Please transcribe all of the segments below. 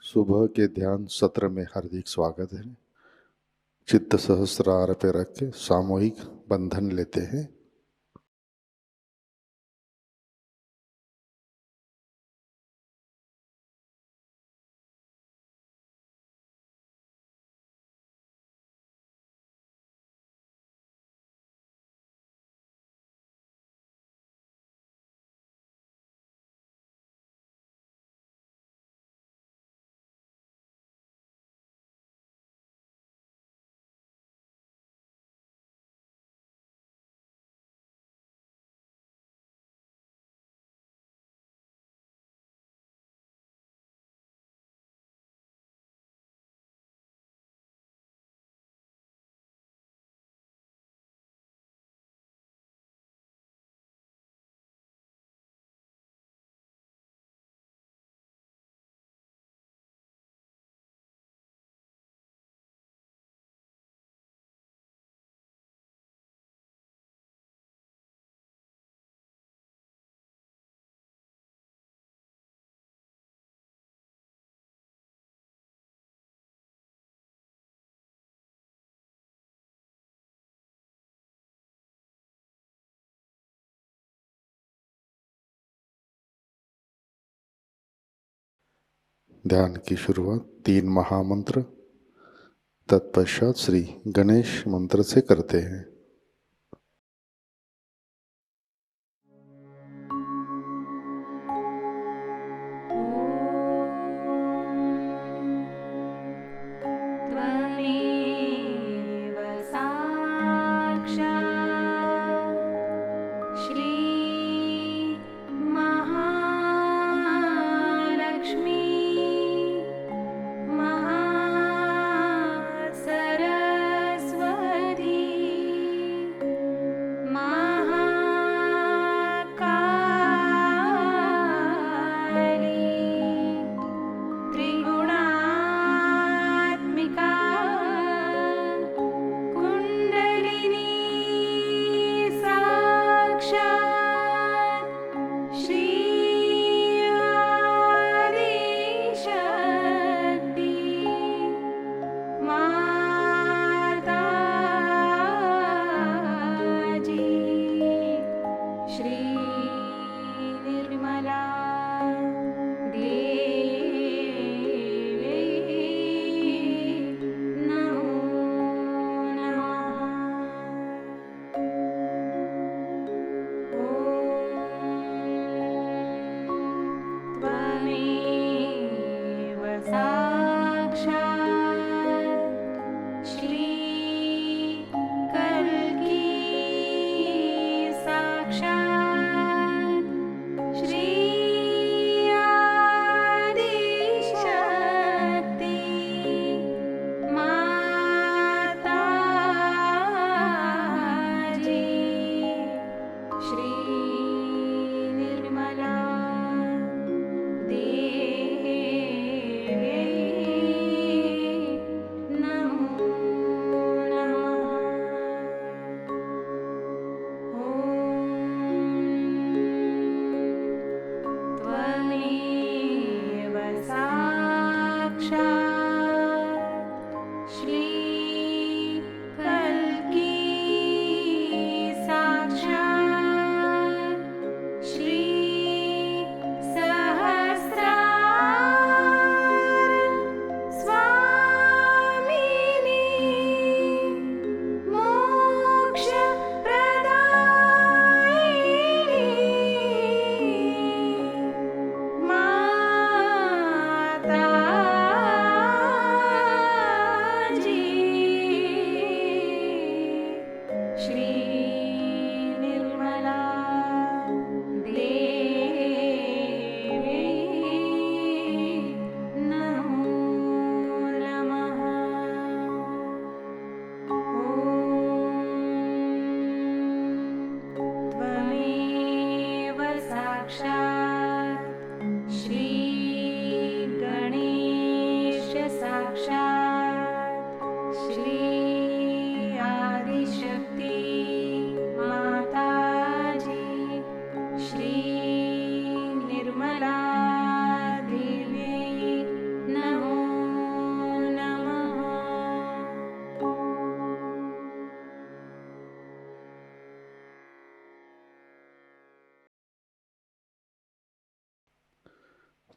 सुबह के ध्यान सत्र में हार्दिक स्वागत है। चित्त सहस्रार पे रख के सामूहिक बंधन लेते हैं। ध्यान की शुरुआत 3 महामंत्र तत्पश्चात श्री गणेश मंत्र से करते हैं।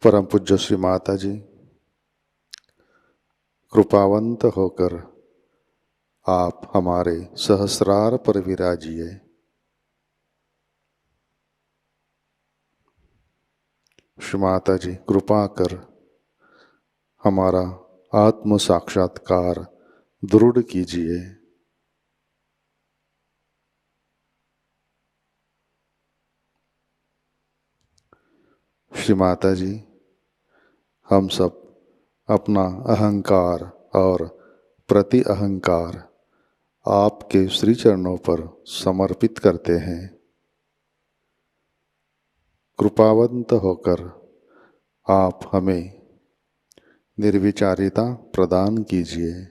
परम पूज्य श्री माताजी, कृपावंत होकर आप हमारे सहस्रार पर विराजिए। श्री माताजी, कृपा कर हमारा आत्म साक्षात्कार दृढ़ कीजिए। श्री माताजी, हम सब अपना अहंकार और प्रति अहंकार आपके श्री चरणों पर समर्पित करते हैं। कृपावंत होकर आप हमें निर्विचारिता प्रदान कीजिए।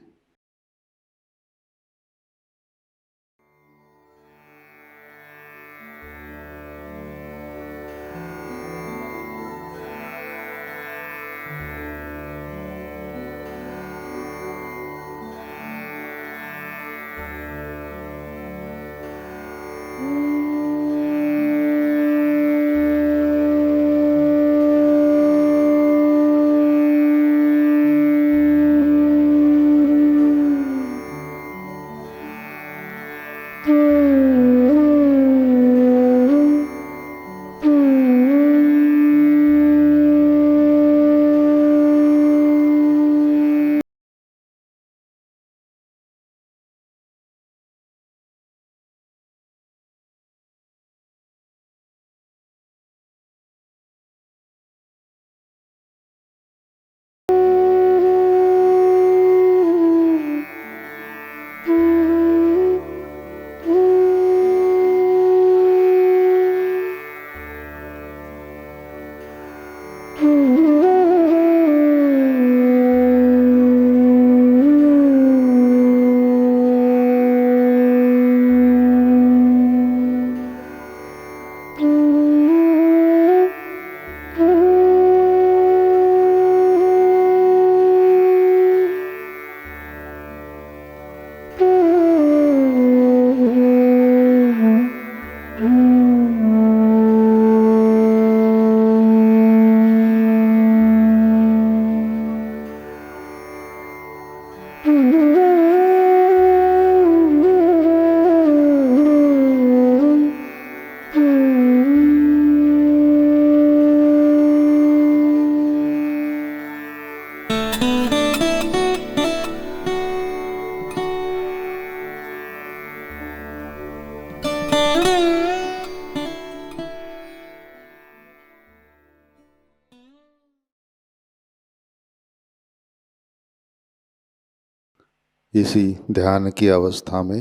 इसी ध्यान की अवस्था में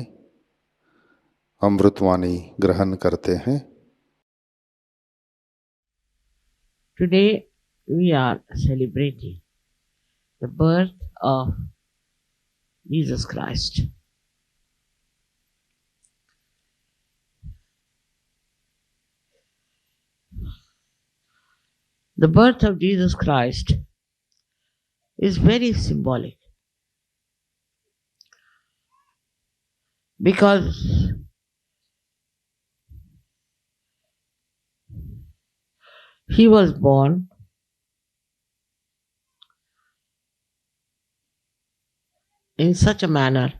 अमृतवाणी ग्रहण करते हैं। Today we are celebrating the birth of Jesus Christ. The birth of Jesus Christ is very symbolic because he was born in such a manner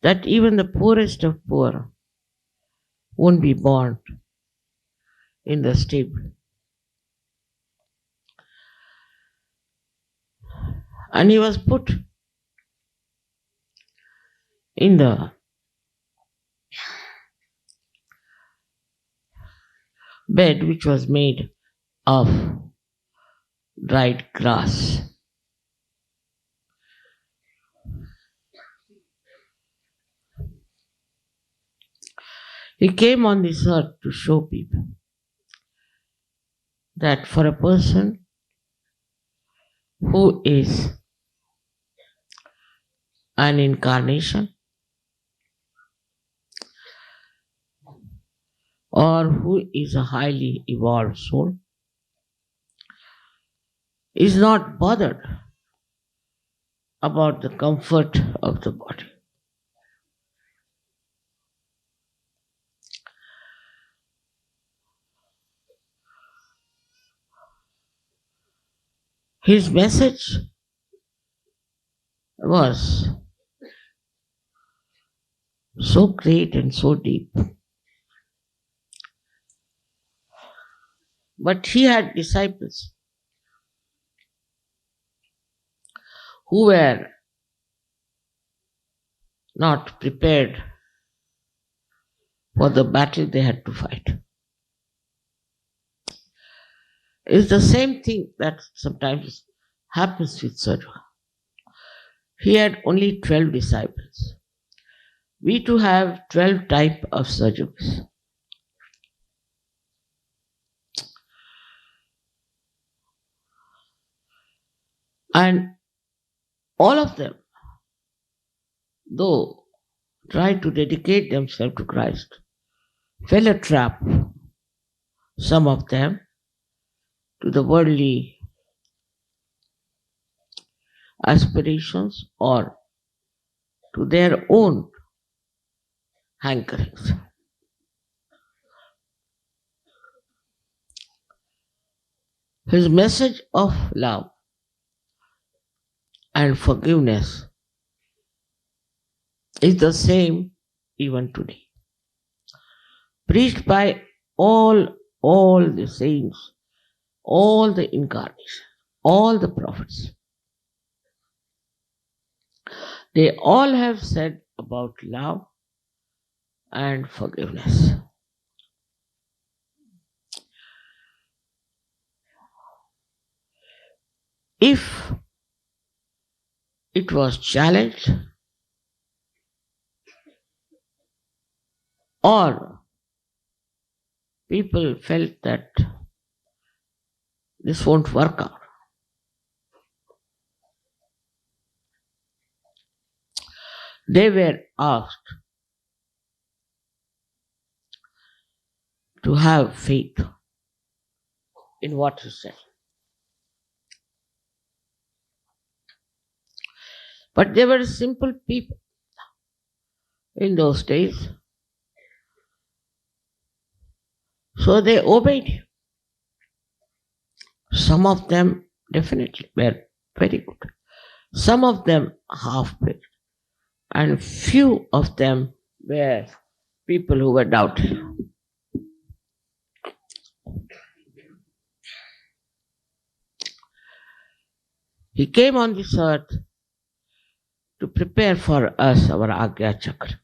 that even the poorest of poor won't be born in the stable. And he was put in the bed which was made of dried grass. He came on this earth to show people that for a person who is an incarnation or who is a highly evolved soul is not bothered about the comfort of the body. His message was so great and so deep. But he had disciples who were not prepared for the battle they had to fight. It's the same thing that sometimes happens with Sadhu. He had only 12 disciples. We too have 12 type of sadhus. And all of them, though tried to dedicate themselves to Christ, fell a trap, some of them, to the worldly aspirations or to their own hankerings. His message of love and forgiveness is the same even today. Preached by all the saints, all the incarnations, all the prophets. They all have said about love and forgiveness. If it was challenged or people felt that this won't work out, they were asked to have faith in what he said. But they were simple people in those days. So they obeyed him. Some of them definitely were very good. Some of them half-baked. And few of them were people who were doubting. He came on this earth to prepare for us our Agya Chakra.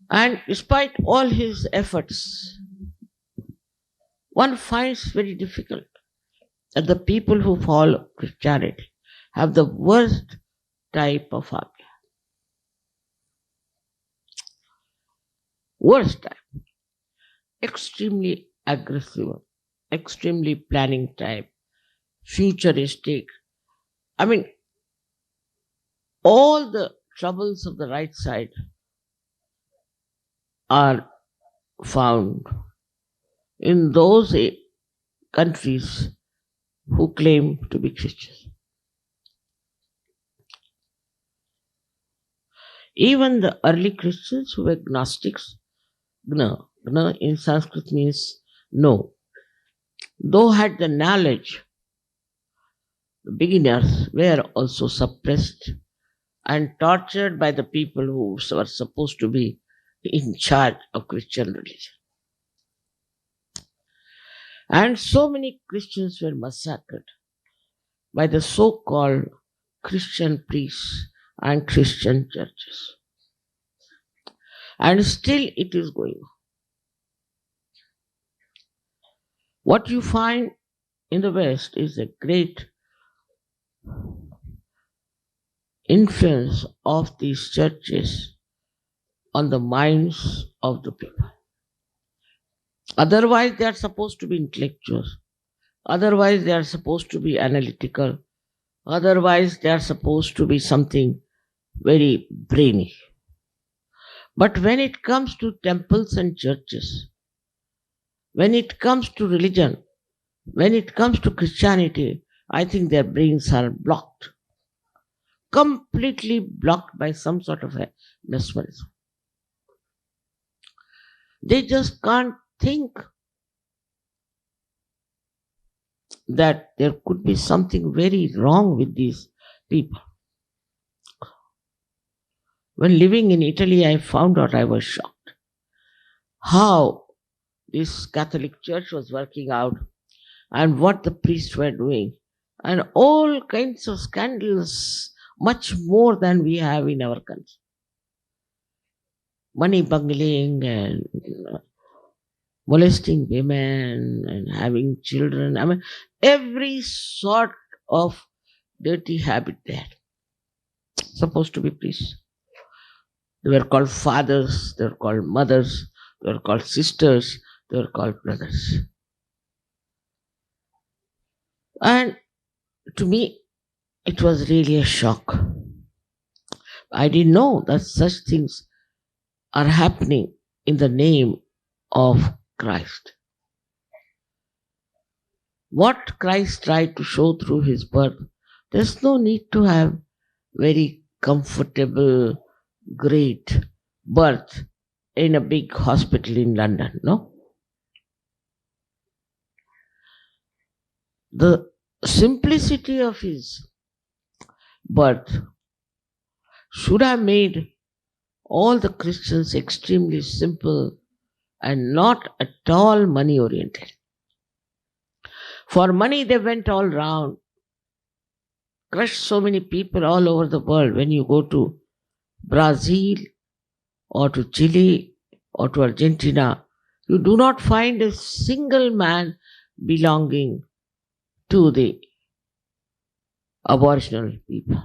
And despite all his efforts, one finds very difficult that the people who follow Christianity have the worst type of Agya. Worst type. Extremely aggressive, extremely planning type, futuristic. I mean, all the troubles of the right side are found in those countries who claim to be Christians. Even the early Christians who were Gnostics, Gna in Sanskrit means no, though had the knowledge, the beginners were also suppressed and tortured by the people who were supposed to be in charge of Christian religion. And so many Christians were massacred by the so-called Christian priests and Christian churches. And still it is going on. What you find in the West is a great influence of these churches on the minds of the people. Otherwise, they are supposed to be intellectuals. Otherwise, they are supposed to be analytical. Otherwise, they are supposed to be something very brainy. But when it comes to temples and churches, when it comes to religion, when it comes to Christianity, I think their brains are blocked. Completely blocked by some sort of a mesmerism. They just can't think that there could be something very wrong with these people. When living in Italy, I found out, I was shocked how this Catholic Church was working out and what the priests were doing, and all kinds of scandals, much more than we have in our country. Money bungling and molesting women and having children. I mean, every sort of dirty habit there. Supposed to be priests. They were called fathers, they were called mothers, they were called sisters, they were called brothers. And to me, it was really a shock. I didn't know that such things are happening in the name of Christ. What Christ tried to show through his birth, there's no need to have very comfortable, great birth in a big hospital in London, no? The simplicity of his birth should have made all the Christians extremely simple and not at all money oriented. For money, they went all round, crushed so many people all over the world. When you go to Brazil or to Chile or to Argentina, you do not find a single man belonging to the Aboriginal people.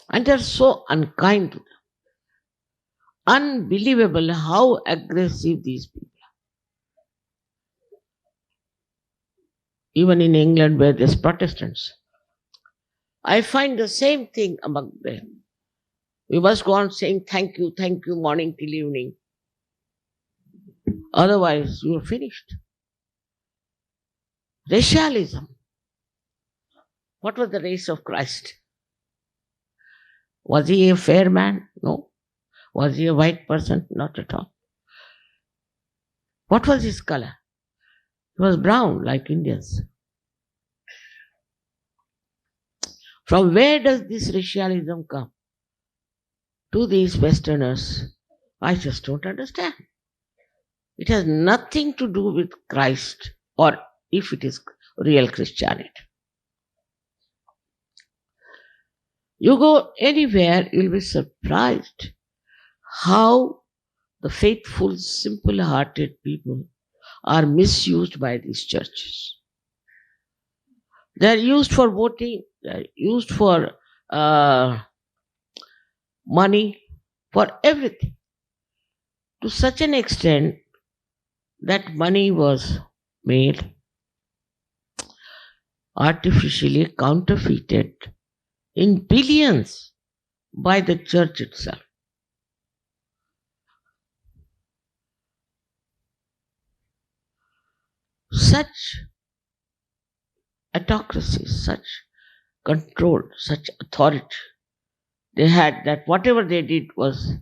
And they are so unkind to them. Unbelievable how aggressive these people are. Even in England, where there's Protestants, I find the same thing among them. We must go on saying thank you, morning till evening. Otherwise, you are finished. Racialism. What was the race of Christ? Was he a fair man? No. Was he a white person? Not at all. What was his color? He was brown, like Indians. From where does this racialism come? To these Westerners, I just don't understand. It has nothing to do with Christ, or if it is real Christianity. You go anywhere, you'll be surprised how the faithful, simple-hearted people are misused by these churches. They are used for voting, they are used for money, for everything. To such an extent that money was made artificially counterfeited in billions by the church itself. Such autocracy, such control, such authority they had, that whatever they did was,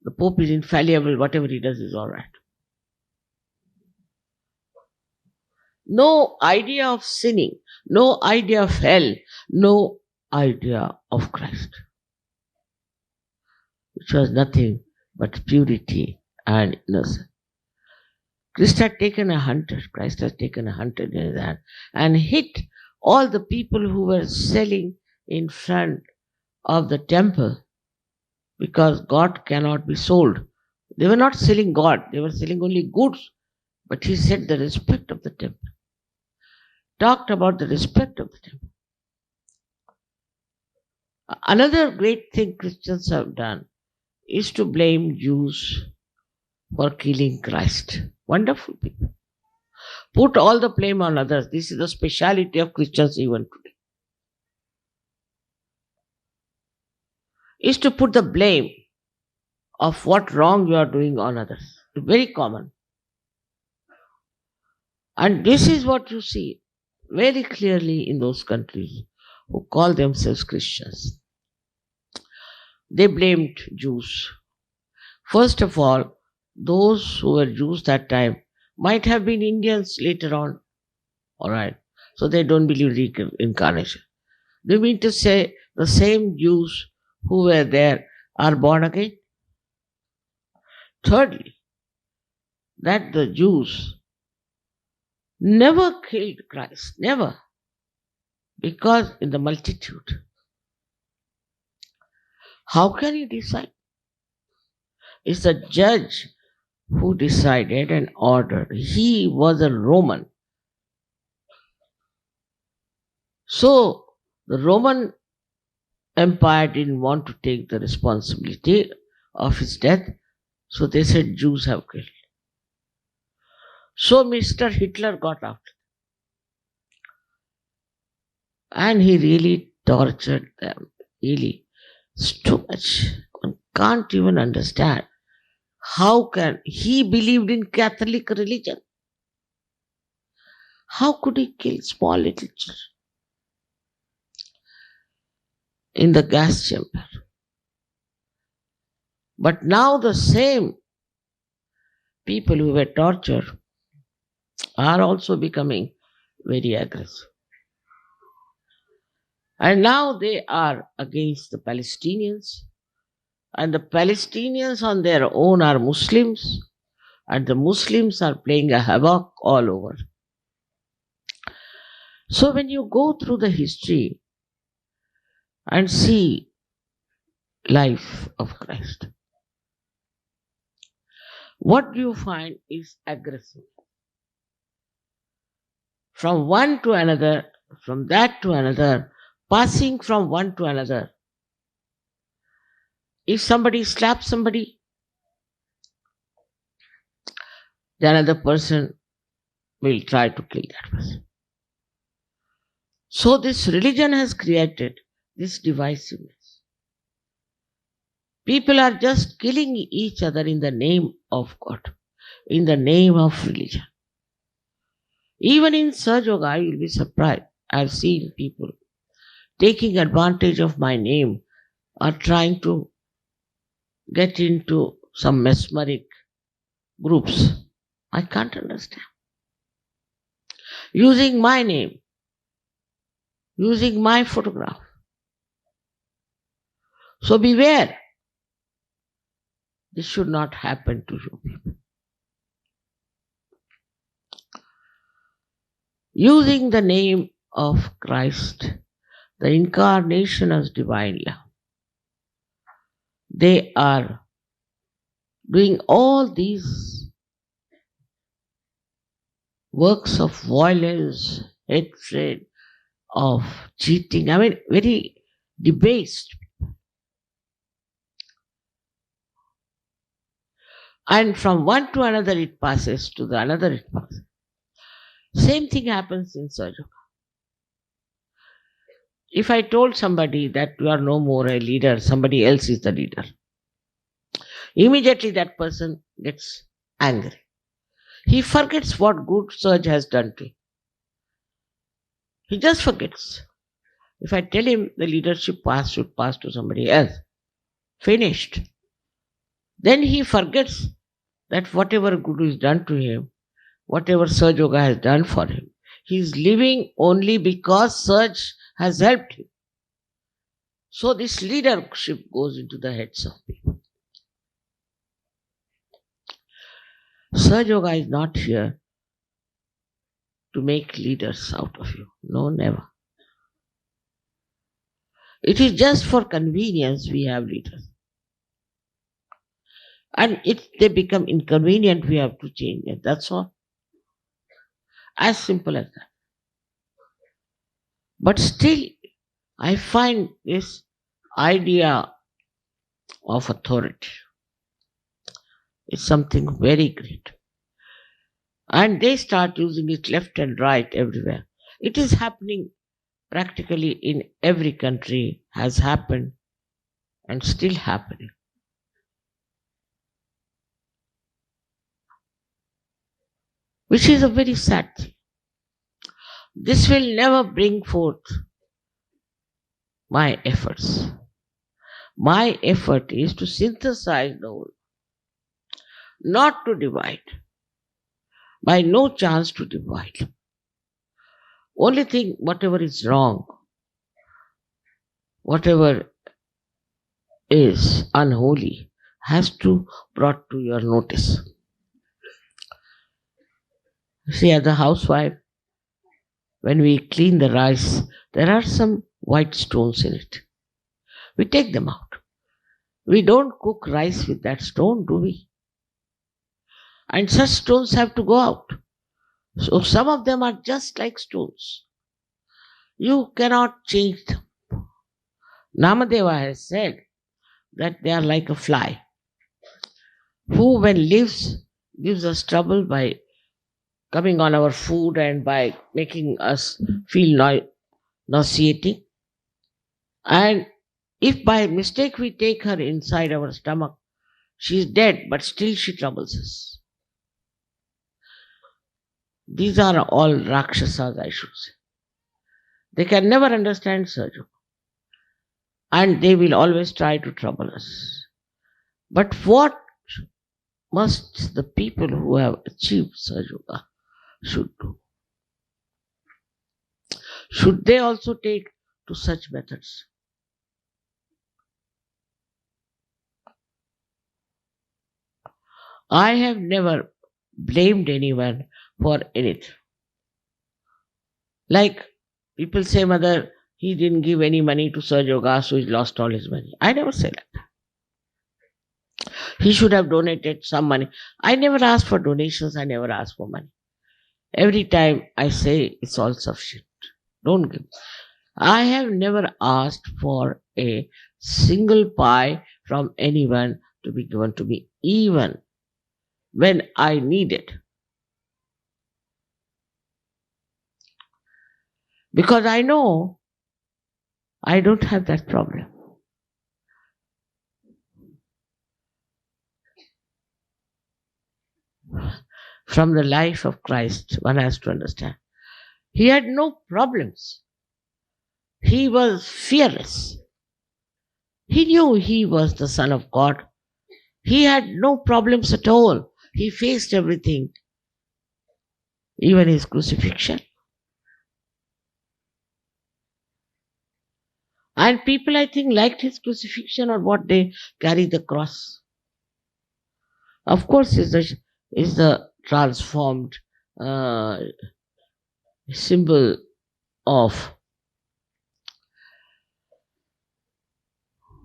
the Pope is infallible, whatever he does is all right. No idea of sinning, no idea of hell, no idea of Christ, which was nothing but purity and innocence. Christ has taken a hunter in his hand and hit all the people who were selling in front of the temple, because God cannot be sold. They were not selling God, they were selling only goods. But he said the respect of the temple. Talked about the respect of the temple. Another great thing Christians have done is to blame Jews for killing Christ. Wonderful people. Put all the blame on others. This is the speciality of Christians even today. Is to put the blame of what wrong you are doing on others. Very common. And this is what you see very clearly in those countries who call themselves Christians. They blamed Jews. First of all, those who were Jews that time might have been Indians later on, Alright. So they don't believe reincarnation. Do you mean to say the same Jews who were there are born again? Thirdly, that the Jews never killed Christ, never, because in the multitude. How can he decide? It's the judge who decided and ordered. He was a Roman. So the Roman Empire didn't want to take the responsibility of his death, so they said Jews have killed. So Mr. Hitler got out. And he really tortured them. Really. It's too much. One can't even understand. How can he believed in Catholic religion? How could he kill small little children in the gas chamber? But now the same people who were tortured are also becoming very aggressive. And now they are against the Palestinians. And the Palestinians on their own are Muslims. And the Muslims are playing a havoc all over. So when you go through the history and see life of Christ, what you find is aggressive. From one to another, from that to another, passing from one to another. If somebody slaps somebody, the another person will try to kill that person. So this religion has created this divisiveness. People are just killing each other in the name of God, in the name of religion. Even in Sahajayoga, you will be surprised. I've seen people taking advantage of my name or trying to get into some mesmeric groups. I can't understand. Using my name, using my photograph. So beware. This should not happen to you people. Using the name of Christ, the incarnation as divine love, they are doing all these works of violence, hatred, of cheating. I mean, very debased. And from one to another it passes, to the another it passes. Same thing happens in Sahajayoga. If I told somebody that you are no more a leader, somebody else is the leader, immediately that person gets angry. He forgets what good Saj has done to him. He just forgets. If I tell him the leadership should pass to somebody else, finished. Then he forgets that whatever good is done to him, whatever Sahajayoga has done for him, he is living only because Saj has helped him. So this leadership goes into the heads of people. Sahajayoga is not here to make leaders out of you. No, never. It is just for convenience we have leaders. And if they become inconvenient, we have to change it. That's all. As simple as that. But still, I find this idea of authority is something very great. And they start using it left and right everywhere. It is happening practically in every country, has happened and still happening. Which is a very sad thing. This will never bring forth my efforts. My effort is to synthesize the whole, not to divide. By no chance to divide. Only thing, whatever is wrong, whatever is unholy, has to brought to your notice. See, as a housewife, when we clean the rice, there are some white stones in it. We take them out. We don't cook rice with that stone, do we? And such stones have to go out. So some of them are just like stones. You cannot change them. Namadeva has said that they are like a fly, who when lives gives us trouble by coming on our food and by making us feel nauseating. And if by mistake we take her inside our stomach, she is dead, but still she troubles us. These are all Rakshasas, I should say. They can never understand Sahajayoga. And they will always try to trouble us. But what must the people who have achieved Sahajayoga should do? Should they also take to such methods? I have never blamed anyone for anything. Like people say, Mother, he didn't give any money to Sahajayoga, so he lost all his money. I never say that. He should have donated some money. I never ask for donations, I never ask for money. Every time I say it's all sufficient. Don't give. I have never asked for a single pie from anyone to be given to me, even when I need it. Because I know I don't have that problem. From the life of Christ, one has to understand. He had no problems. He was fearless. He knew he was the Son of God. He had no problems at all. He faced everything, even his crucifixion. And people, I think, liked his crucifixion or what they carry the cross. Of course, is the transformed symbol of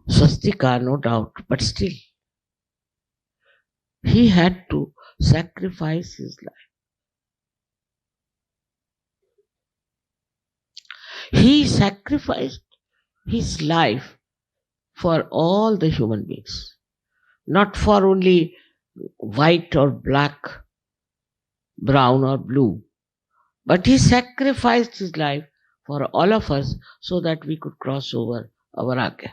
swastika, no doubt, but still, he had to sacrifice his life. He sacrificed his life for all the human beings, not for only white or black, brown or blue, but he sacrificed his life for all of us so that we could cross over our Agya.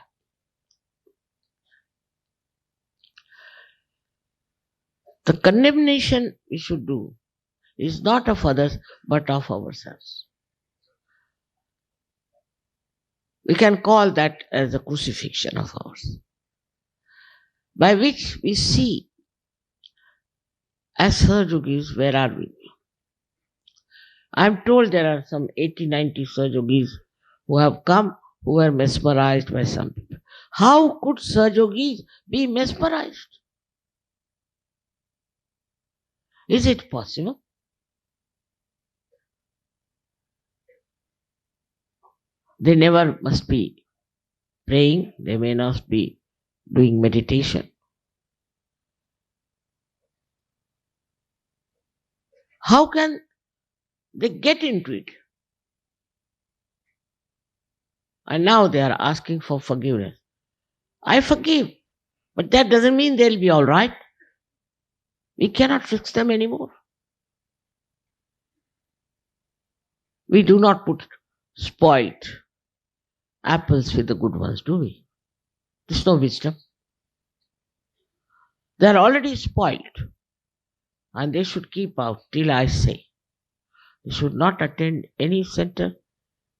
The condemnation we should do is not of others but of ourselves. We can call that as a crucifixion of ours, by which we see, as Sahajogis, where are we? I am told there are some 80-90 Sahajogis who have come who were mesmerized by some people. How could Sahajogis be mesmerized? Is it possible? They never must be praying, they may not be doing meditation. How can they get into it? And now they are asking for forgiveness. I forgive, but that doesn't mean they'll be all right. We cannot fix them anymore. We do not put spoiled apples with the good ones, do we? There's no wisdom. They are already spoiled, and they should keep out till I say. They should not attend any center.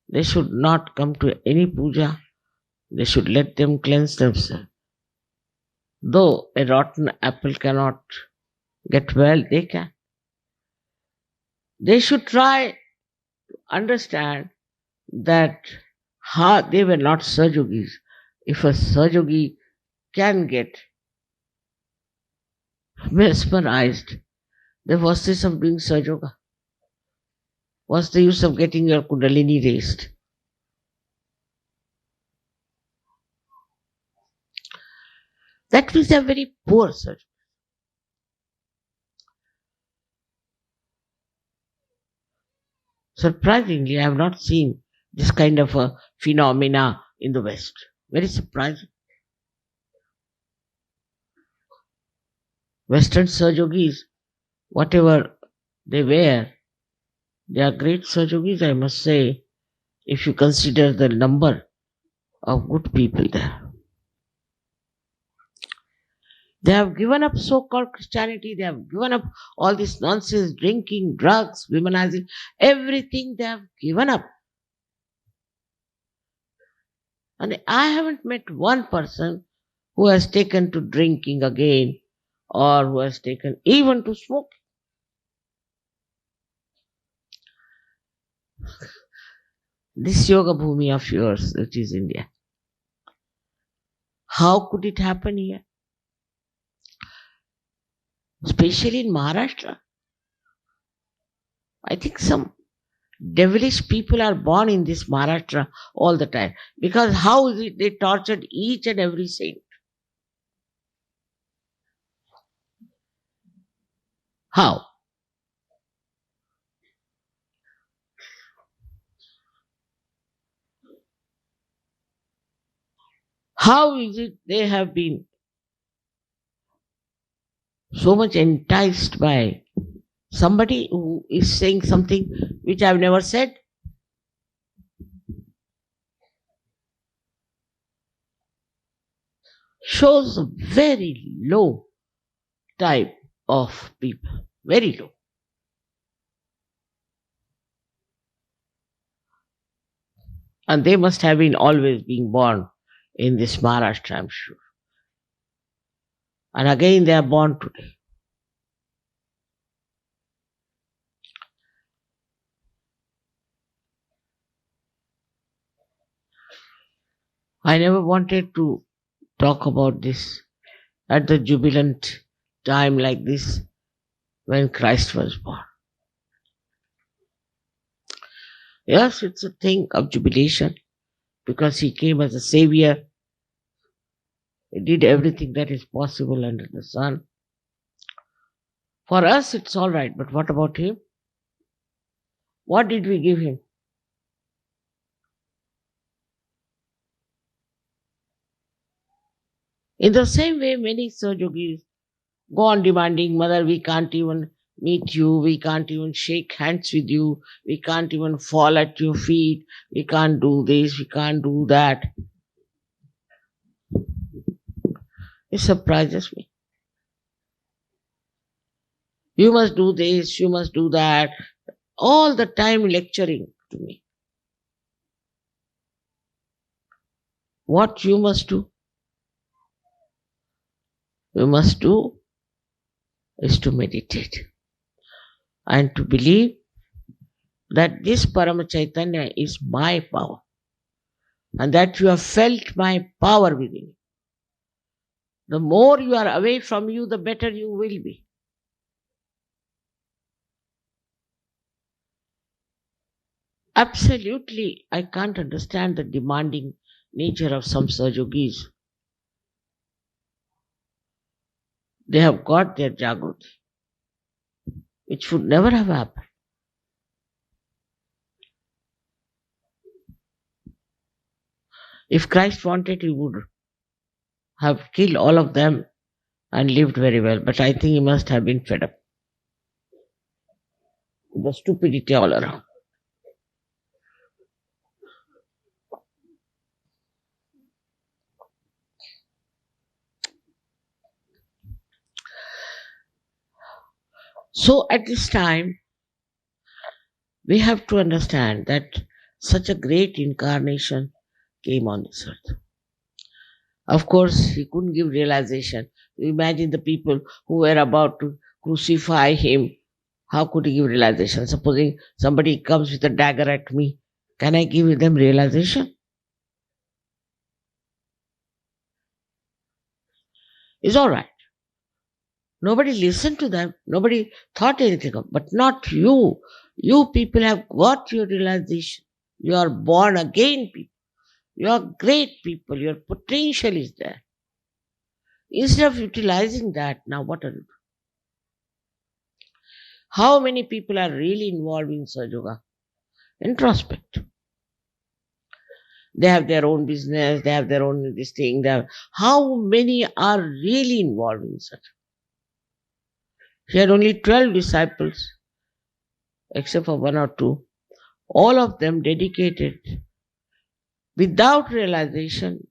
They should not come to any puja. They should let them cleanse themselves. Though a rotten apple cannot get well, they can. They should try to understand that they were not Sahajogis. If a Sahajogi can get mesmerized, then what's the use of doing Sahajoga? What's the use of getting your Kundalini raised? That means they are very poor Sahajogis. Surprisingly, I have not seen this kind of a phenomena in the West. Very surprising. Western Sahajogis, whatever they wear, they are great Sahajogis, I must say, if you consider the number of good people there. They have given up so-called Christianity, they have given up all this nonsense, drinking, drugs, womanizing, everything they have given up. And I haven't met one person who has taken to drinking again or who has taken even to smoking. This yoga bhumi of yours, which is India, how could it happen here? Especially in Maharashtra. I think some devilish people are born in this Maharashtra all the time. Because how is it they tortured each and every saint? How? How is it they have been so much enticed by somebody who is saying something which I've never said? Shows a very low type of people. Very low. And they must have been always being born in this Maharashtra, I'm sure. And again they are born today. I never wanted to talk about this at the jubilant time like this when Christ was born. Yes, it's a thing of jubilation because he came as a savior. He did everything that is possible under the sun. For us, it's all right, but what about him? What did we give him? In the same way, many Sahajogis go on demanding, Mother, we can't even meet you, we can't even shake hands with you, we can't even fall at your feet, we can't do this, we can't do that. It surprises me. You must do this, you must do that, all the time lecturing to me. What you must do? You must do is to meditate and to believe that this Parama Chaitanya is my power and that you have felt my power within you. The more you are away from you, the better you will be. Absolutely, I can't understand the demanding nature of some Sahajogis. They have got their Jagruti, which should never have happened. If Christ wanted, he would have killed all of them and lived very well. But I think he must have been fed up with the stupidity all around. So at this time, we have to understand that such a great incarnation came on this earth. Of course, he couldn't give realization. Imagine the people who were about to crucify him, How could he give realization? Supposing somebody comes with a dagger at me, can I give them realization? It's all right. Nobody listened to them. Nobody thought anything of. But not you. You people have got your realization. You are born again people. You are great people. Your potential is there. Instead of utilizing that, now what are you doing? How many people are really involved in Sahajayoga? Introspect. They have their own business, they have their own this thing. How many are really involved in such? She had only 12 disciples, except for one or two. All of them dedicated, without realization,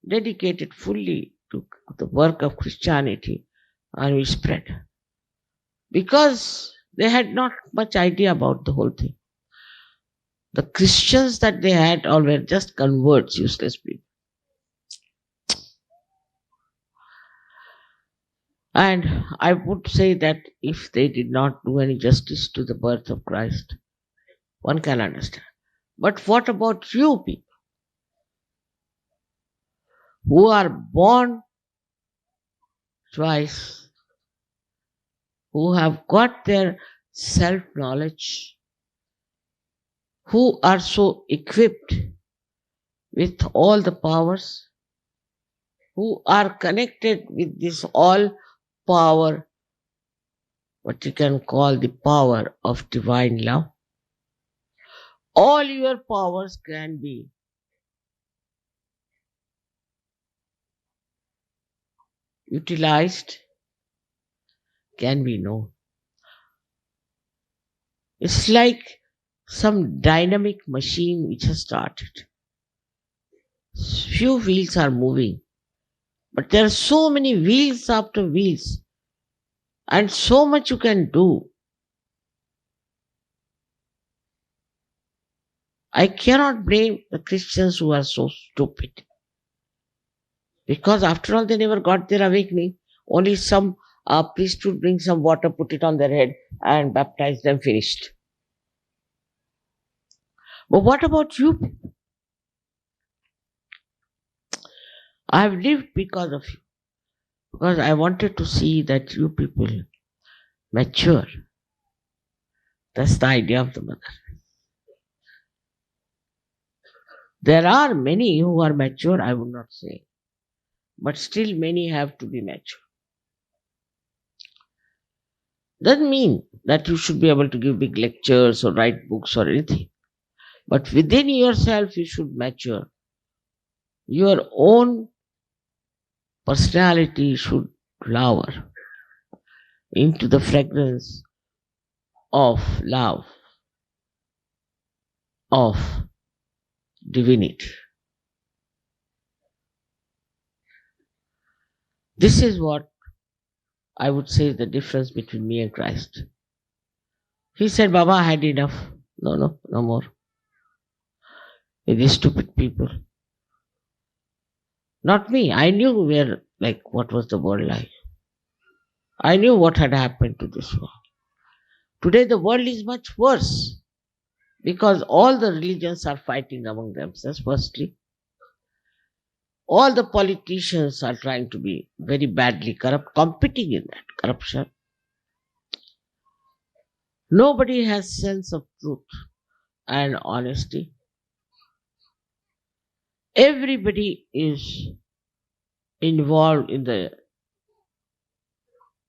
dedicated fully to the work of Christianity, and we spread. Because they had not much idea about the whole thing. The Christians that they had all were just converts, useless people. And I would say that if they did not do any justice to the birth of Christ, one can understand. But what about you people who are born twice, who have got their self-knowledge, who are so equipped with all the powers, who are connected with this all power, what you can call the power of divine love? All your powers can be utilized, can be known. It's like some dynamic machine which has started. Few wheels are moving, but there are so many wheels after wheels, and so much you can do. I cannot blame the Christians who are so stupid, because after all they never got their awakening. Only some priest would bring some water, put it on their head and baptize them, finished. But what about you? I have lived because of you, because I wanted to see that you people mature. That's the idea of the mother. There are many who are mature, I would not say, but still many have to be mature. Doesn't mean that you should be able to give big lectures or write books or anything, but within yourself you should mature. Your own personality should flower into the fragrance of love, of divinity. This is what I would say is the difference between me and Christ. He said, Baba, I had enough. No more. With these stupid people. Not me. I knew what was the world like. I knew what had happened to this world. Today the world is much worse, because all the religions are fighting among themselves, firstly. All the politicians are trying to be very badly corrupt, competing in that corruption. Nobody has sense of truth and honesty. Everybody is involved in the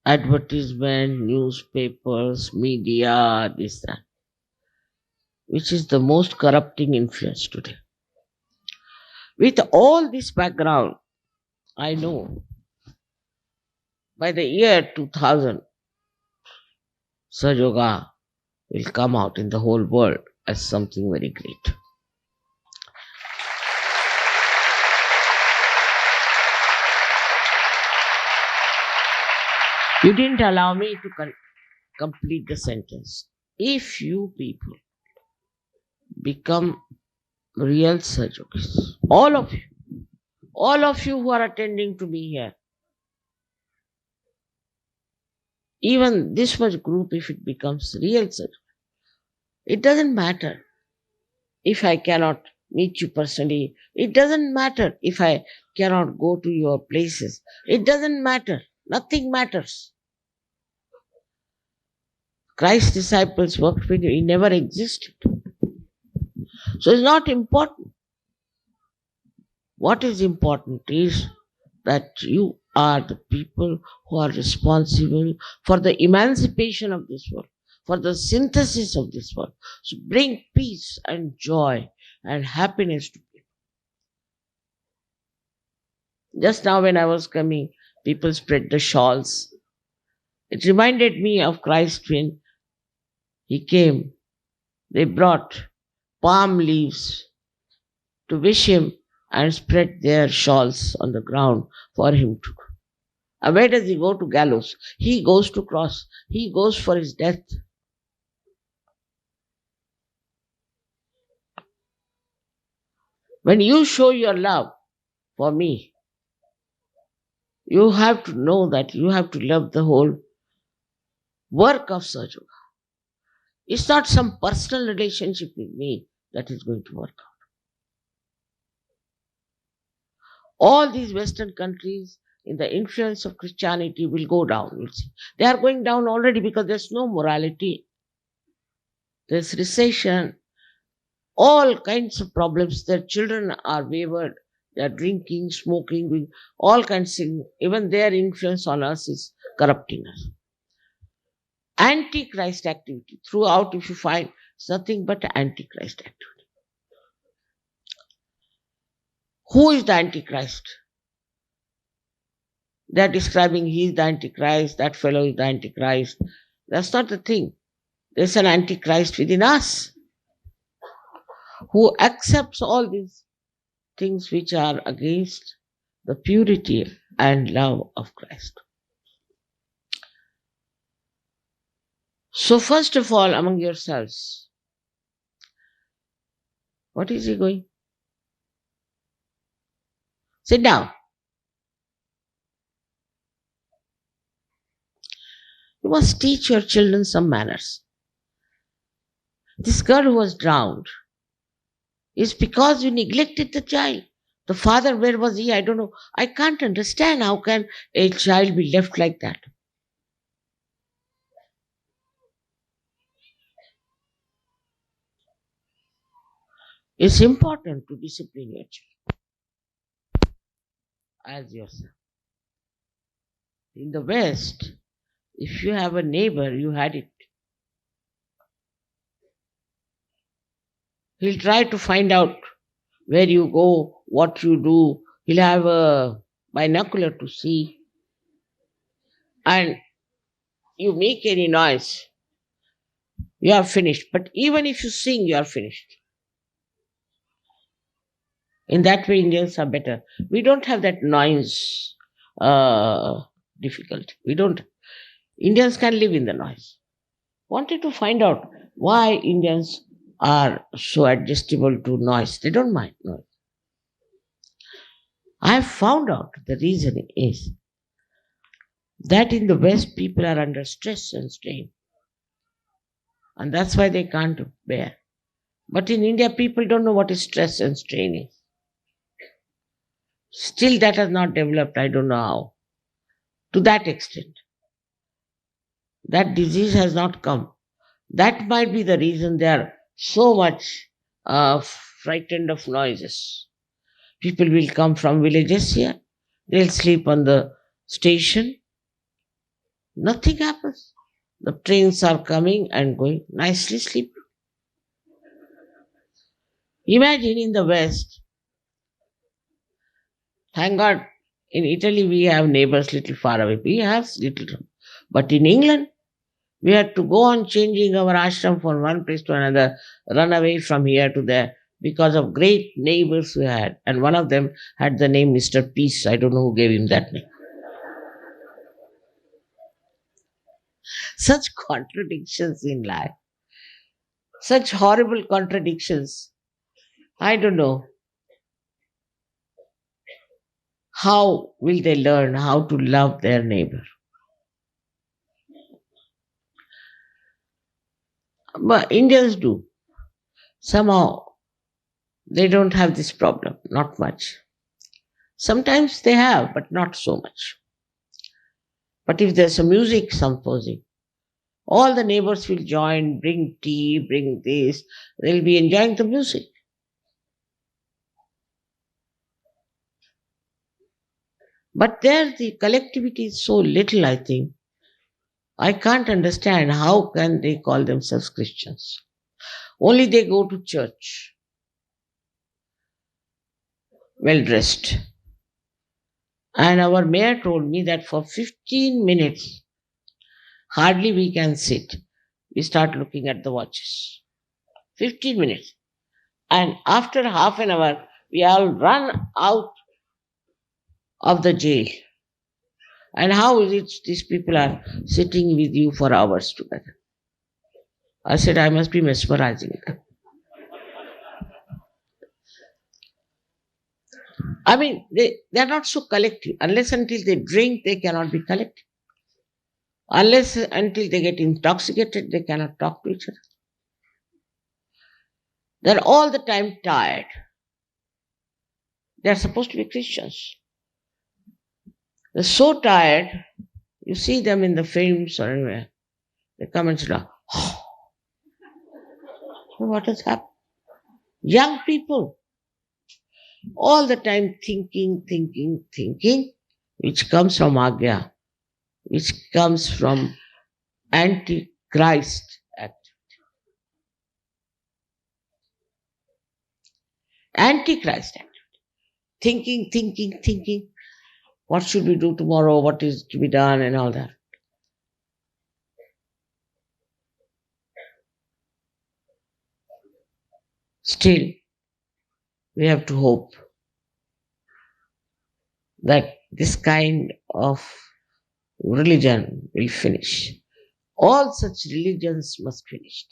advertisement, newspapers, media, this, that, which is the most corrupting influence today. With all this background, I know by the year 2000, Sahajayoga will come out in the whole world as something very great. You didn't allow me to complete the sentence. If you people become real Sahajogis, all of you who are attending to me here, Even this much group, if it becomes real service, it doesn't matter if I cannot meet you personally. It doesn't matter if I cannot go to your places. It doesn't matter. Nothing matters. Christ's disciples worked with you. He never existed. So it's not important. What is important is that you are the people who are responsible for the emancipation of this world, for the synthesis of this world. So bring peace and joy and happiness to people. Just now when I was coming, people spread the shawls. It reminded me of Christ when he came. They brought palm leaves to wish him and spread their shawls on the ground for him to. And where does he go? To gallows? He goes to cross. He goes for his death. When you show your love for me, you have to know that you have to love the whole work of Sahajayoga. It's not some personal relationship with me that is going to work out. All these Western countries, in the influence of Christianity, will go down. You'll see. They are going down already because there's no morality. There's recession. All kinds of problems. Their children are wayward. They are drinking, smoking, doing all kinds of things. Even their influence on us is corrupting us. Antichrist activity. Throughout, if you find, it's nothing but Antichrist activity. Who is the Antichrist? They are describing he is the Antichrist, that fellow is the Antichrist. That's not the thing. There's an Antichrist within us who accepts all these things which are against the purity and love of Christ. So first of all, among yourselves, what is he going? Sit down. You must teach your children some manners. This girl who was drowned is because you neglected the child. The father, where was he? I don't know. I can't understand how can a child be left like that. It's important to discipline your child as yourself. In the West, if you have a neighbor, you had it. He'll try to find out where you go, what you do. He'll have a binocular to see. And you make any noise, you are finished. But even if you sing, you are finished. In that way, Indians are better. We don't have that noise difficulty. We don't. Indians can live in the noise. Wanted to find out why Indians are so adjustable to noise. They don't mind noise. I have found out the reason is that in the West, people are under stress and strain. And that's why they can't bear. But in India, people don't know what is stress and strain is. Still, that has not developed. I don't know how. To that extent. That disease has not come. That might be the reason they are so much frightened of noises. People will come from villages here. They'll sleep on the station. Nothing happens. The trains are coming and going, nicely sleeping. Imagine in the West, thank God, in Italy we have neighbors little far away. We have little. But in England, we had to go on changing our ashram from one place to another, run away from here to there because of great neighbors we had. And one of them had the name Mr. Peace. I don't know who gave him that name. Such contradictions in life. Such horrible contradictions. I don't know. How will they learn how to love their neighbor? But Indians do. Somehow they don't have this problem, not much. Sometimes they have, but not so much. But if there's a music supposing, all the neighbors will join, bring tea, bring this, they'll be enjoying the music. But there the collectivity is so little, I think. I can't understand how can they call themselves Christians. Only they go to church, well dressed. And our mayor told me that for 15 minutes, hardly we can sit. We start looking at the watches. 15 minutes. And after half an hour, we all run out of the jail. And how is it these people are sitting with you for hours together? I said, I must be mesmerizing them. I mean, they're not so collective. Unless until they drink, they cannot be collective. Unless until they get intoxicated, they cannot talk to each other. They're all the time tired. They're supposed to be Christians. They're so tired, you see them in the films or anywhere. They come and say, oh, what has happened? Young people, all the time thinking, which comes from Agya, which comes from Antichrist activity. Antichrist activity. Thinking. What should we do tomorrow? What is to be done and all that. Still, we have to hope that this kind of religion will finish. All such religions must finish.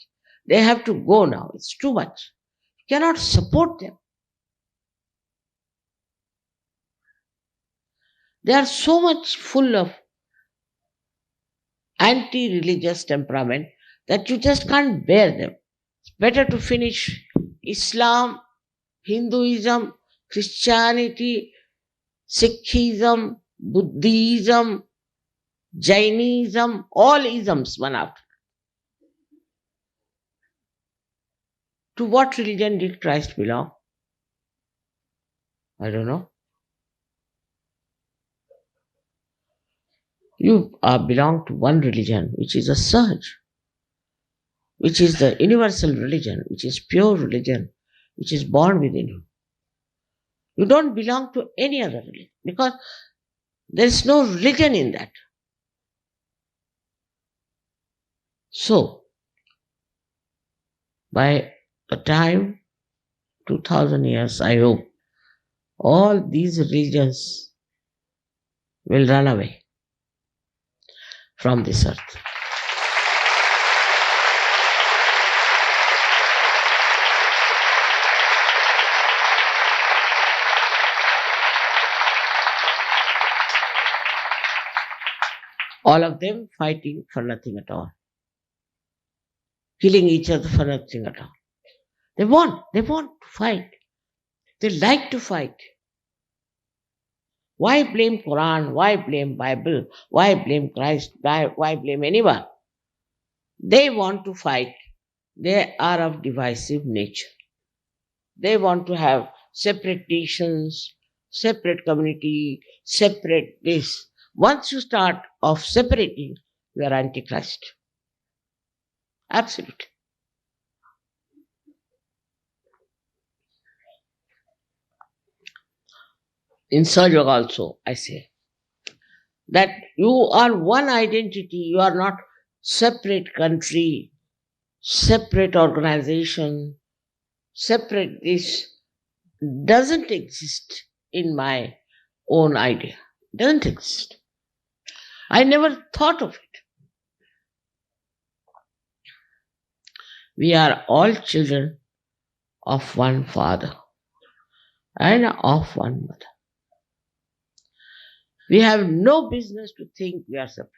They have to go now. It's too much. You cannot support them. They are so much full of anti-religious temperament that you just can't bear them. It's better to finish Islam, Hinduism, Christianity, Sikhism, Buddhism, Jainism, all isms one after. To what religion did Christ belong? I don't know. You belong to one religion, which is a surge, which is the universal religion, which is pure religion, which is born within you. You don't belong to any other religion because there is no religion in that. So, by the time 2000 years, I hope, all these religions will run away from this earth. All of them fighting for nothing at all. Killing each other for nothing at all. They want to fight. They like to fight. Why blame Quran? Why blame Bible? Why blame Christ? Why blame anyone? They want to fight. They are of divisive nature. They want to have separate nations, separate community, separate this. Once you start off separating, you are Antichrist. Absolutely. In Sahajayoga also, I say that you are one identity, you are not separate country, separate organization, separate this. Doesn't exist in my own idea. Doesn't exist. I never thought of it. We are all children of one father and of one mother. We have no business to think we are separate.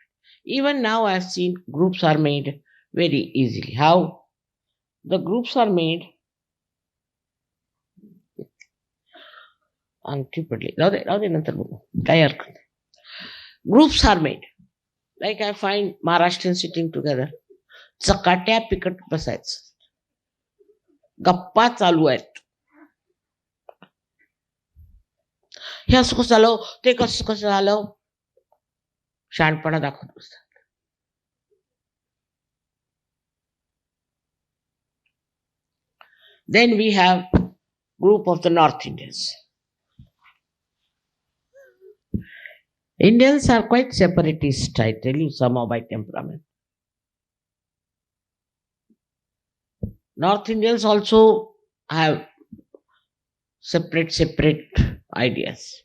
Even now I have seen groups are made very easily. How? the groups are made untipidly. Groups are made. Like I find Maharashtrians sitting together. चकाट्या पिकट बसायचं. गप्पा चालू आहेत. हे असं कसं झालं, ते कसं कसं झालं, शहाणपणा दाखवत बसतात. Then we have group of the North Indians. Indians are quite separatist, I tell you, somehow by temperament. North Indians also have separate ideas.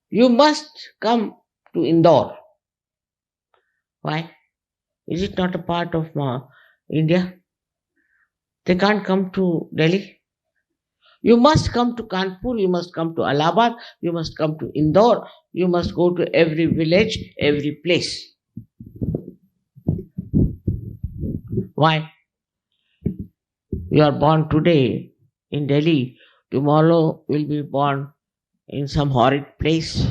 You must come to Indore. Why? Is it not a part of India? They can't come to Delhi. You must come to Kanpur, you must come to Allahabad, you must come to Indore, you must go to every village, every place. Why? You are born today in Delhi, tomorrow will be born in some horrid place.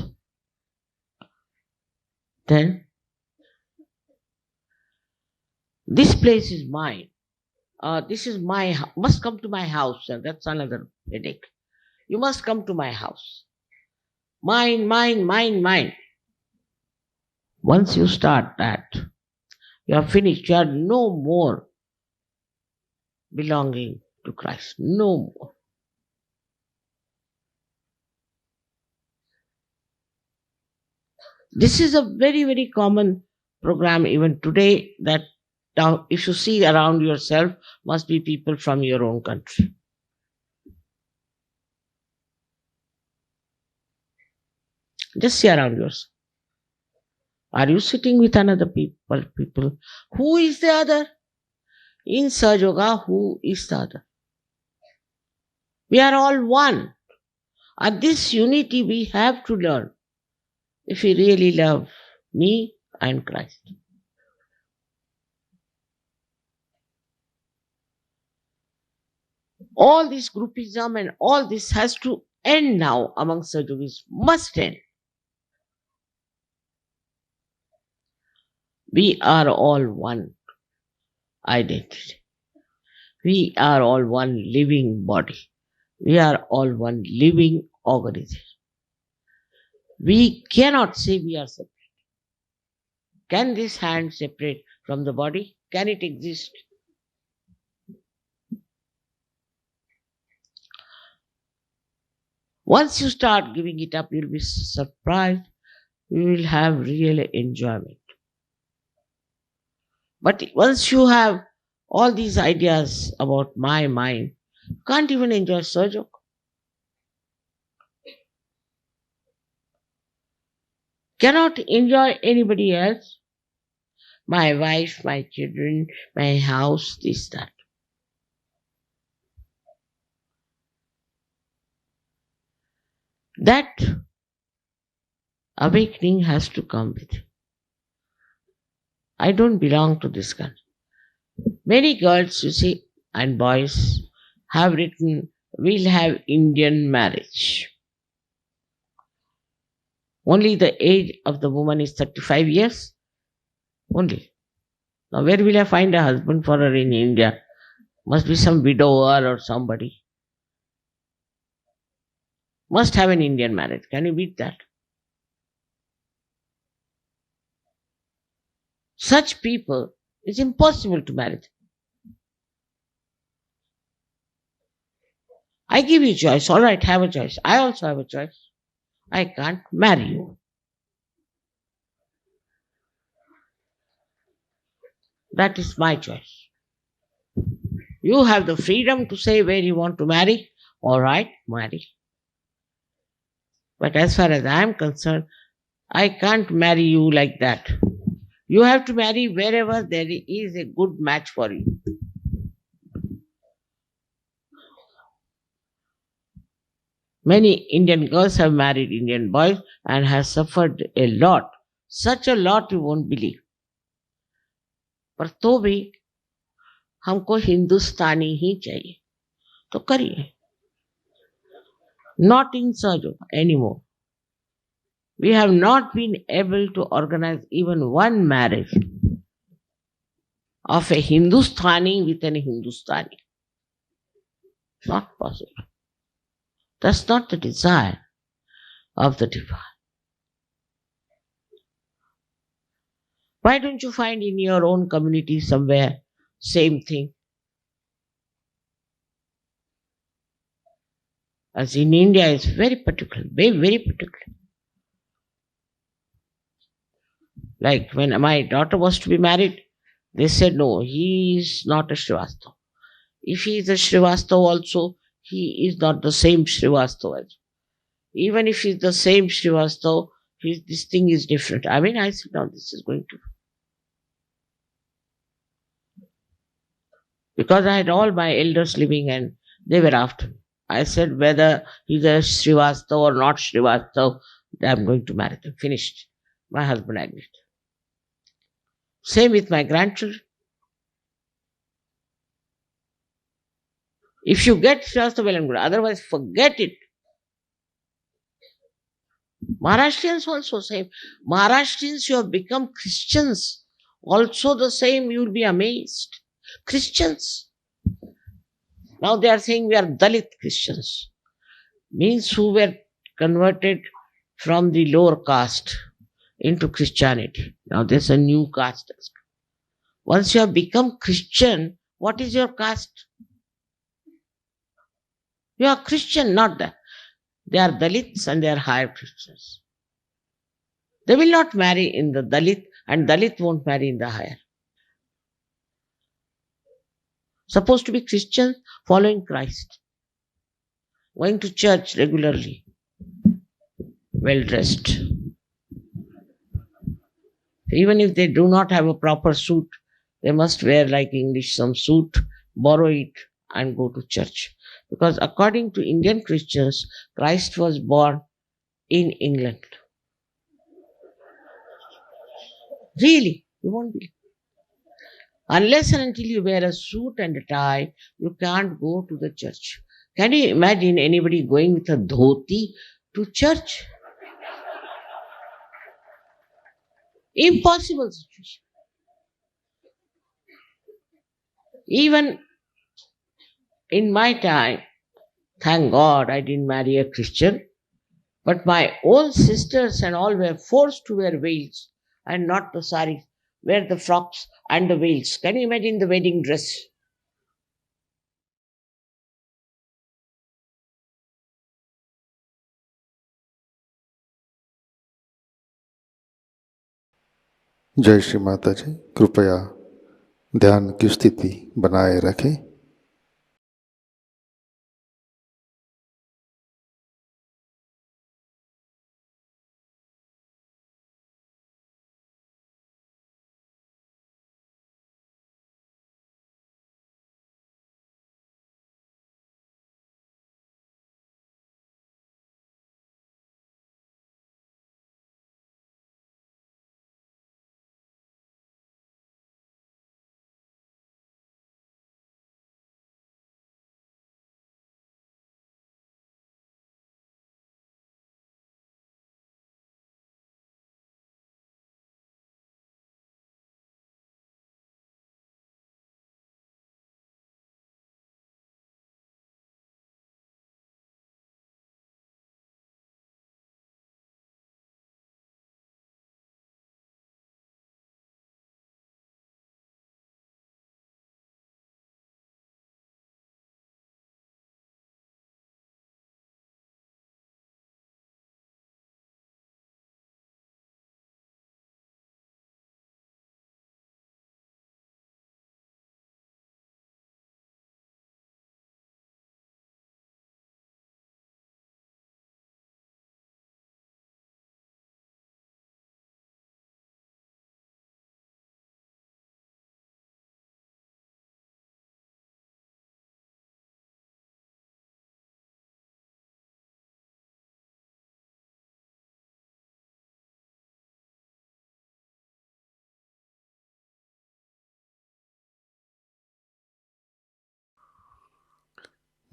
Then, this place is mine. This is must come to my house. That's another headache. You must come to my house. Mine, mine, mine, mine. Once you start that, you are finished. You are no more belonging to Christ. No more. This is a very, very common program even today, that now if you see around yourself, must be people from your own country. Just see around yourself. Are you sitting with another people? Who is the other? In Sahajayoga, who is the other? We are all one. And this unity we have to learn if we really love me and Christ. All this groupism and all this has to end now among Sahajogis. Must end. We are all one identity. We are all one living body. We are all one living organism. We cannot say we are separate. Can this hand separate from the body? Can it exist? Once you start giving it up, you'll be surprised. You will have real enjoyment. But once you have all these ideas about my mind, you can't even enjoy Sahajayoga. Cannot enjoy anybody else. My wife, my children, my house, this, that. That awakening has to come with you. I don't belong to this country. Many girls, you see, and boys have written, we'll have Indian marriage. Only the age of the woman is 35 years. Only. Now where will I find a husband for her in India? Must be some widower or somebody. Must have an Indian marriage. Can you beat that? Such people, it's impossible to marry. I give you choice. All right, have a choice. I also have a choice. I can't marry you. That is my choice. You have the freedom to say where you want to marry. All right, marry. But as far as I am concerned, I can't marry you like that. You have to marry wherever there is a good match for you. Many Indian girls have married Indian boys and have suffered a lot. Such a lot you won't believe. पर तो भी हमको हिंदुस्तानी ही चाहिए, तो करिए. Not in Sahajayoga anymore. We have not been able to organize even one marriage of a Hindustani with an Hindustani. Not possible. That's not the desire of the divine. Why don't you find in your own community somewhere same thing? As in India, it's very particular, very, very particular. Like when my daughter was to be married, they said, no, he is not a Srivastava. If he is a Srivastava also, he is not the same Srivastava as. Even if he's the same Srivastava, this thing is different. I mean, I said, no, this is going to. Because I had all my elders living and they were after me. I said, whether he's a Srivastava or not Srivastava, I'm going to marry them. Finished. My husband agreed. Same with my grandchildren. If you get Srivastava, well and good. Otherwise, forget it. Maharashtrians also same. Maharashtrians, you have become Christians. Also the same, you will be amazed. Christians. Now they are saying we are Dalit Christians. Means who were converted from the lower caste into Christianity. Now there's a new caste. Once you have become Christian, what is your caste? You are Christian, not that. They are Dalits and they are higher Christians. They will not marry in the Dalit and Dalit won't marry in the higher. Supposed to be Christians following Christ, going to church regularly, well dressed. Even if they do not have a proper suit, they must wear like English some suit, borrow it and go to church. Because according to Indian Christians, Christ was born in England. Really, you won't believe. Unless and until you wear a suit and a tie, you can't go to the church. Can you imagine anybody going with a dhoti to church? Impossible situation. Even in my time, thank God I didn't marry a Christian, but my own sisters and all were forced to wear veils and not the saris, wear the frocks and the veils. Can you imagine the wedding dress? जय श्री माता जी। कृपया ध्यान की स्थिति बनाए रखें।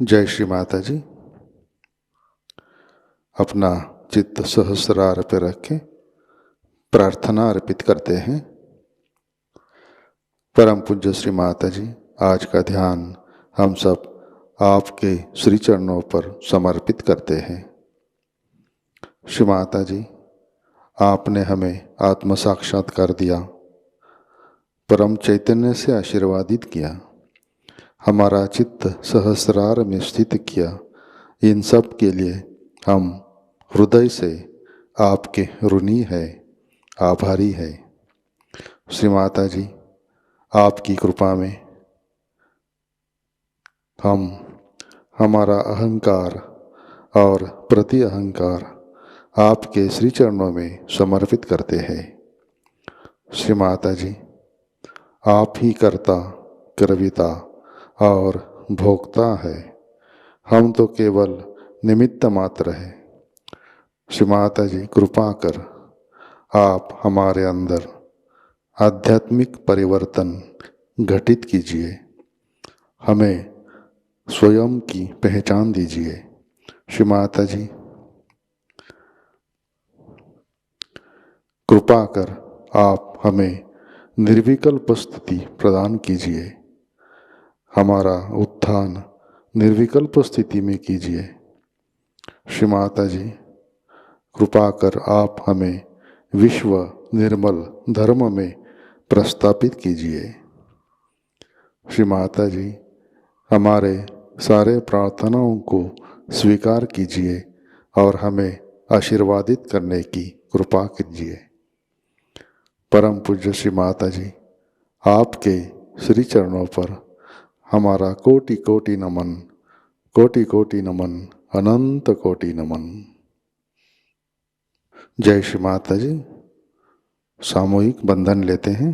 जय श्री माता जी। अपना चित्त सहस्रार पे रखें, प्रार्थना अर्पित करते हैं। परम पूज्य श्री माता जी, आज का ध्यान हम सब आपके श्री चरणों पर समर्पित करते हैं। श्री माता जी, आपने हमें आत्म साक्षात्कार दिया, परम चैतन्य से आशीर्वादित किया, हमारा चित्त सहस्रार में स्थित किया। इन सब के लिए हम हृदय से आपके ऋणी है, आभारी है। श्री माता जी, आपकी कृपा में हम हमारा अहंकार और प्रति अहंकार आपके श्री चरणों में समर्पित करते हैं। श्री माता जी, आप ही कर्ता, कर्विता और भोक्ता है, हम तो केवल निमित्त मात्र है। श्री माता जी, कृपा कर आप हमारे अंदर आध्यात्मिक परिवर्तन घटित कीजिए, हमें स्वयं की पहचान दीजिए। श्री माता जी, कृपा कर आप हमें निर्विकल्प स्थिति प्रदान कीजिए, हमारा उत्थान निर्विकल्प स्थिति में कीजिए। श्री माता जी, कृपा कर आप हमें विश्व निर्मल धर्म में प्रस्थापित कीजिए। श्री माता जी, हमारे सारे प्रार्थनाओं को स्वीकार कीजिए और हमें आशीर्वादित करने की कृपा कीजिए। परम पूज्य श्री माता जी, आपके श्री चरणों पर हमारा कोटि कोटि नमन, कोटि कोटि नमन, अनंत कोटि नमन। जय श्री माता जी। सामूहिक बंधन लेते हैं।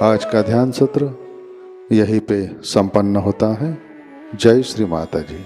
आज का ध्यान सत्र यहीं पे संपन्न होता है। जय श्री माता जी।